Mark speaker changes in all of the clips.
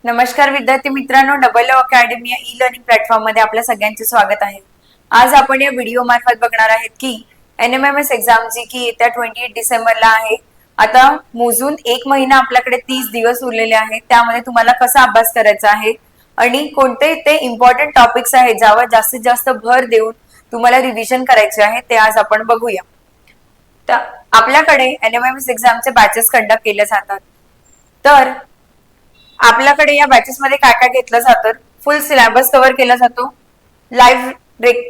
Speaker 1: नमस्कार विद्यार्थी मित्रांनो, डबल अकॅडमी या ई लर्निंग प्लॅटफॉर्म मध्ये आपल्या सगळ्यांचे स्वागत आहे। आज आपण या व्हिडिओ मार्फत बघणार आहेत की NMMS एक्झाम जी की येत्या 28 डिसेंबरला आहे। आता मोजून एक महिना आपल्याकडे 30 दिवस उरलेले आहेत। त्यामध्ये तुम्हाला कसा अभ्यास करायचा आहे आणि कोणते ते इम्पॉर्टंट टॉपिक्स आहेत ज्यावर जास्तीत जास्त भर देऊन तुम्हाला रिव्हिजन करायचे आहे ते आज आपण बघूया। तर आपल्याकडे NMMS एक्झामचे बॅचेस कंडक्ट केले जातात। तर आपल्याकडे या बॅचेस मध्ये काय काय घेतलं जातं, फुल सिलेबस कव्हर केला जातो, लाईव्ह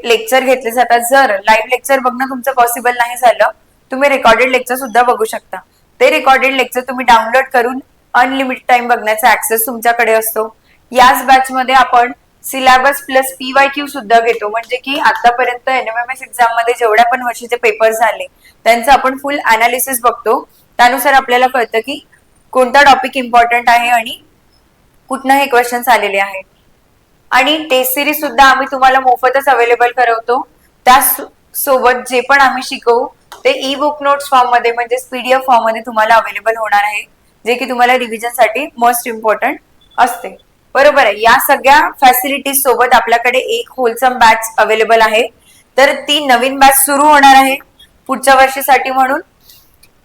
Speaker 1: लेक्चर घेतले जातात। जर लाईव्ह लेक्चर बघणं तुमचं पॉसिबल नाही झालं, तुम्ही रेकॉर्डेड लेक्चर सुद्धा बघू शकता। ते रेकॉर्डेड लेक्चर तुम्ही डाउनलोड करून अनलिमिटेड टाइम बघण्याचा ऍक्सेस तुमच्याकडे असतो। याच बॅच मध्ये आपण सिलेबस प्लस PYQ सुद्धा घेतो, म्हणजे की आतापर्यंत NMMS एक्झाम मध्ये जेवढ्या पण वर्षीचे पेपर झाले त्यांचं आपण फुल अनालिसिस बघतो। त्यानुसार आपल्याला कळतं की कोणता टॉपिक इम्पॉर्टंट आहे आणि कुठनं हे क्वेश्चन्स आलेले आहेत। आणि टेस्ट सिरीज सुद्धा आम्ही तुम्हाला मोफतच अवेलेबल करवतो। त्या सोबत जे पण आम्ही शिकवू ते ई बुक नोट्स फॉर्म मध्ये म्हणजे PDF फॉर्म मध्ये तुम्हाला अवेलेबल होणार आहे, जे की तुम्हाला रिव्हिजन साठी मोस्ट इम्पॉर्टंट असते। बरोबर आहे। या सगळ्या फॅसिलिटीज सोबत आपल्याकडे एक होलसम बॅच अवेलेबल आहे। तर ती नवीन बॅच सुरू होणार आहे पुढच्या वर्षासाठी म्हणून।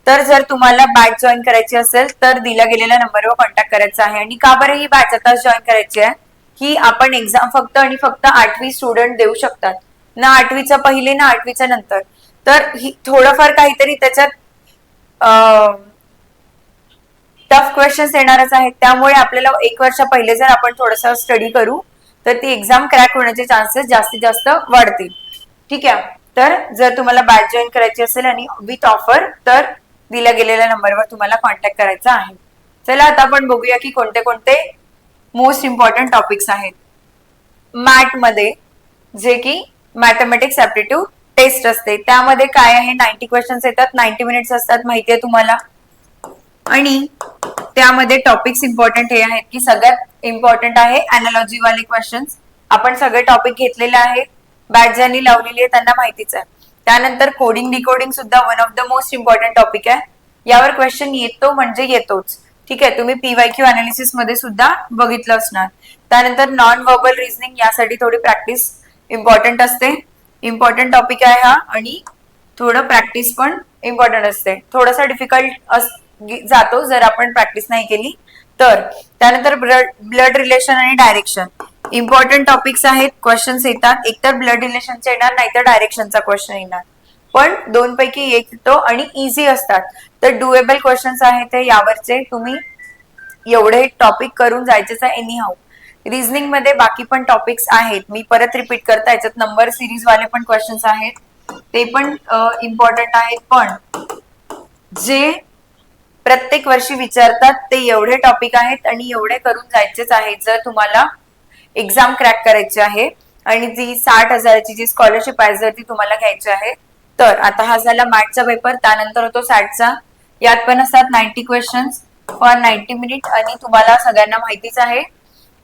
Speaker 1: तर जर तुम्हाला बॅच जॉईन करायची असेल तर दिल्या गेलेल्या नंबरवर कॉन्टॅक्ट करायचा आहे। आणि का बरं ही बॅच आता जॉईन करायची आहे की आपण एक्झाम फक्त आणि फक्त 8वी स्टुडंट देऊ शकतात, ना 8वीच्या पहिले ना 8वीच्या नंतर। तर ही थोडंफार काहीतरी त्याच्यात टफ क्वेश्चन्स येणारच आहेत। त्यामुळे आपल्याला एक वर्षा पहिले जर आपण थोडंसं स्टडी करू तर ती एक्झाम क्रॅक होण्याचे चान्सेस जास्तीत जास्त वाढतील। ठीक आहे। तर जर तुम्हाला बॅच जॉईन करायची असेल आणि विथ ऑफर तर दिल्या गेलेल्या नंबरवर तुम्हाला कॉन्टॅक्ट करायचा आहे। चला आता आपण बघूया की कोणते कोणते मोस्ट इम्पॉर्टंट टॉपिक्स आहेत मॅथ मध्ये, जे की मॅथमेटिक्स ऍप्टिट्यूड टेस्ट असते। त्यामध्ये काय आहे, 90 क्वेश्चन्स येतात, 90 मिनिट्स असतात, माहिती आहे तुम्हाला। आणि त्यामध्ये टॉपिक्स इम्पॉर्टंट हे आहेत की सगळ्यात इम्पॉर्टंट आहे अनालॉजी वाले क्वेश्चन्स। आपण सगळे टॉपिक घेतलेले आहेत, बॅच ज्यांनी लावलेली आहे त्यांना माहितीच आहे। त्यानंतर कोडिंग डिकोडिंग सुद्धा one of the most important topic आहे। यावर क्वेश्चन येतो म्हणजे येतोच। ठीक आहे, तुम्ही PYQ अनालिसिस मध्ये सुद्धा बघितलं असणार। त्यानंतर नॉन वर्बल रिझनिंग, यासाठी थोडी प्रॅक्टिस इम्पॉर्टंट असते। इम्पॉर्टंट टॉपिक आहे हा आणि थोडं प्रॅक्टिस पण इम्पॉर्टंट असते। थोडासा डिफिकल्ट जातो जर आपण प्रॅक्टिस नाही केली तर। त्यानंतर ब्लड रिलेशन आणि डायरेक्शन इम्पॉर्टंट टॉपिक्स आहेत, क्वेश्चन्स येतात। एकतर ब्लड रिलेशनचा येणार नाही तर डायरेक्शनचा क्वेश्चन येणार, पण दोन पैकी एक येतो आणि इझी असतात। तर डुएबल क्वेश्चन्स आहेत ते यावरचे, तुम्ही एवढे टॉपिक करून जायचेच आहे एनी हाऊ। रिझनिंग मध्ये बाकी पण टॉपिक्स आहेत, मी परत रिपीट करता, याच्यात नंबर सिरीज वाले पण क्वेश्चन्स आहेत, ते पण इम्पॉर्टंट आहेत। पण जे प्रत्येक वर्षी विचारतात ते एवढे टॉपिक आहेत आणि एवढे करून जायचेच आहेत जर तुम्हाला एक्झाम क्रॅक करायची आहे। आणि जी 60,000ची जी स्कॉलरशिप आहे जर ती तुम्हाला घ्यायची आहे तर। आता हा झाला मॅथचा पेपर, त्यानंतर होतो सॅटचा। यात पण असतात 90 क्वेश्चन्स फॉर 90 मिनिट। आणि तुम्हाला सगळ्यांना माहितीच आहे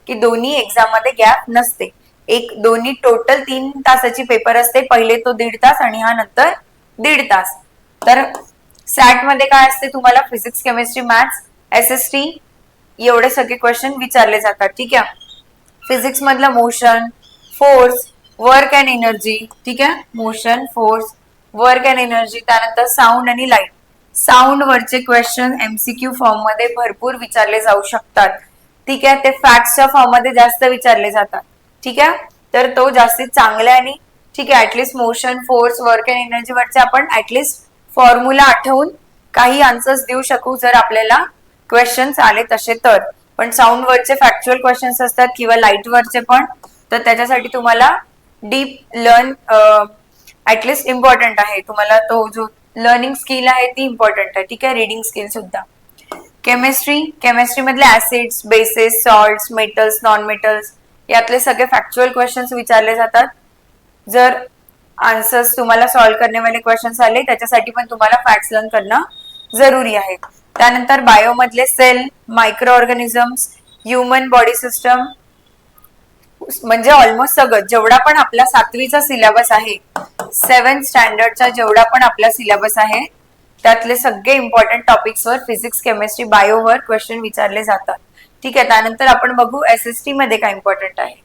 Speaker 1: की दोन्ही एक्झाम मध्ये गॅप नसते, दोन्ही टोटल 3 तासाची पेपर असते, पहिले तो 1.5 तास आणि हा नंतर 1.5 तास। तर सॅट मध्ये काय असते, तुम्हाला फिजिक्स केमिस्ट्री मॅथ्स SST एवढे सगळे क्वेश्चन विचारले जातात। ठीक आहे। फिजिक्स मधलं motion, force, work and energy, ठीक आहे, motion, force, work and energy. त्यानंतर साऊंड आणि लाईट, साऊंड वरचे क्वेश्चन MCQ फॉर्म मध्ये भरपूर विचारले जाऊ शकतात। ठीक आहे, ते फॅक्ट्सच्या फॉर्म मध्ये जास्त विचारले जातात। ठीक आहे, तर तो जास्तीत चांगला आणि ठीक आहे, at least motion, force, work and energy वरचे आपण ऍटलिस्ट फॉर्म्युला आठवून काही आन्सर्स देऊ शकू जर आपल्याला क्वेश्चन्स आले तसे तर। पण साऊंड वरचे फॅक्च्युअल क्वेश्चन्स असतात किंवा लाईट वरचे पण, तर त्याच्यासाठी तुम्हाला डीप लर्न ऍटलिस्ट इम्पॉर्टंट आहे। तुम्हाला तो जो लर्निंग स्किल आहे ती इम्पॉर्टंट आहे। ठीक आहे, रीडिंग स्किल सुद्धा। केमिस्ट्री मधले acids, bases, salts, metals, non metals यातले सगळे फॅक्च्युअल क्वेश्चन्स विचारले जातात। जर आन्सर्स तुम्हाला सॉल्व्ह करण्यावाले क्वेश्चन्स आले त्याच्यासाठी पण तुम्हाला फॅक्ट्स लर्न करणं जरुरी आहे। त्यानंतर बायो मधले cell, micro organisms, human body system, म्हणजे ऑलमोस्ट सगळं जेवढा पण आपला 7वीचा सिलेबस आहे, 7th स्टँडर्डचा जेवढा पण आपला सिलेबस आहे त्यातले सगळे इम्पॉर्टंट टॉपिक्स वर फिजिक्स केमिस्ट्री बायो वर क्वेश्चन विचारले जातात। ठीक आहे. त्यानंतर आपण बघू SST मध्ये काय इम्पॉर्टंट आहे.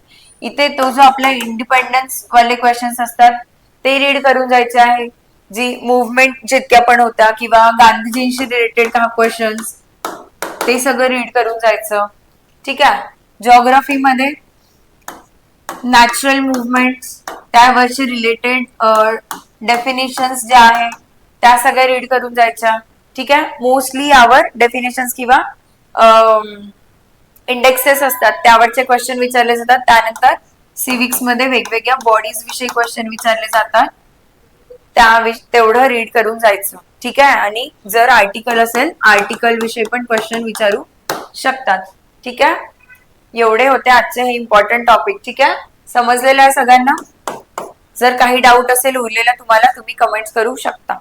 Speaker 1: इथे तो जो आपला इंडिपेंडन्स वाले क्वेश्चन्स असतात ते रीड करून जायचे आहे. जी मुवमेंट जितक्या पण होत्या किंवा गांधीजींशी रिलेटेड काही क्वेश्चन्स ते सगळं रीड करून जायचं. ठीक आहे. जिओग्राफी मध्ये नॅचरल मुवमेंट्स त्यावरचे रिलेटेड डेफिनेशन्स ज्या आहेत त्या सगळ्या रीड करून जायच्या. ठीक आहे. मोस्टली यावर डेफिनेशन्स किंवा इंडेक्सेस असतात त्यावरचे क्वेश्चन विचारले जातात. त्यानंतर सिविक्स मध्ये वेगवेगळ्या बॉडीज विषयी क्वेश्चन विचारले जातात. तेवढं रीड करून जायचं. ठीक आहे. आणि जर आर्टिकल असेल आर्टिकल विषयी पण क्वेश्चन विचारू शकतात. ठीक आहे. एवढे होते आजचे हे इम्पॉर्टंट टॉपिक. ठीक आहे. समजलेलं आहे सगळ्यांना? जर काही डाऊट असेल उरलेला तुम्हाला तुम्ही कमेंट्स करू शकता.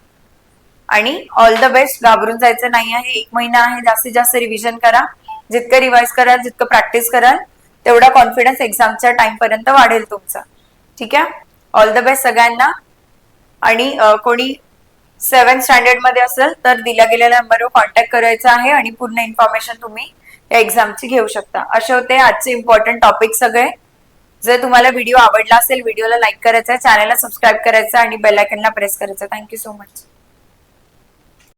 Speaker 1: आणि ऑल द बेस्ट. घाबरून जायचं नाही आहे. 1 महिना आहे. जास्तीत जास्त रिव्हिजन करा. जितकं रिवाइज कराल जितकं प्रॅक्टिस कराल तेवढा कॉन्फिडन्स एक्झामच्या टाइम पर्यंत वाढेल तुमचा. ठीक आहे. ऑल द बेस्ट सगळ्यांना. आणि कोणी 7th स्टँडर्ड मध्ये असेल तर दिल्या गेलेल्या नंबरवर कॉन्टॅक्ट करायचा आहे आणि पूर्ण इन्फॉर्मेशन तुम्ही या एक्झामची घेऊ शकता. असे होते आजचे इम्पॉर्टंट टॉपिक सगळे. जर तुम्हाला व्हिडिओ आवडला असेल व्हिडिओला लाईक करायचा, चॅनलला सबस्क्राईब करायचं आणि बेल आयकॉनला प्रेस करायचं. Thank you so much.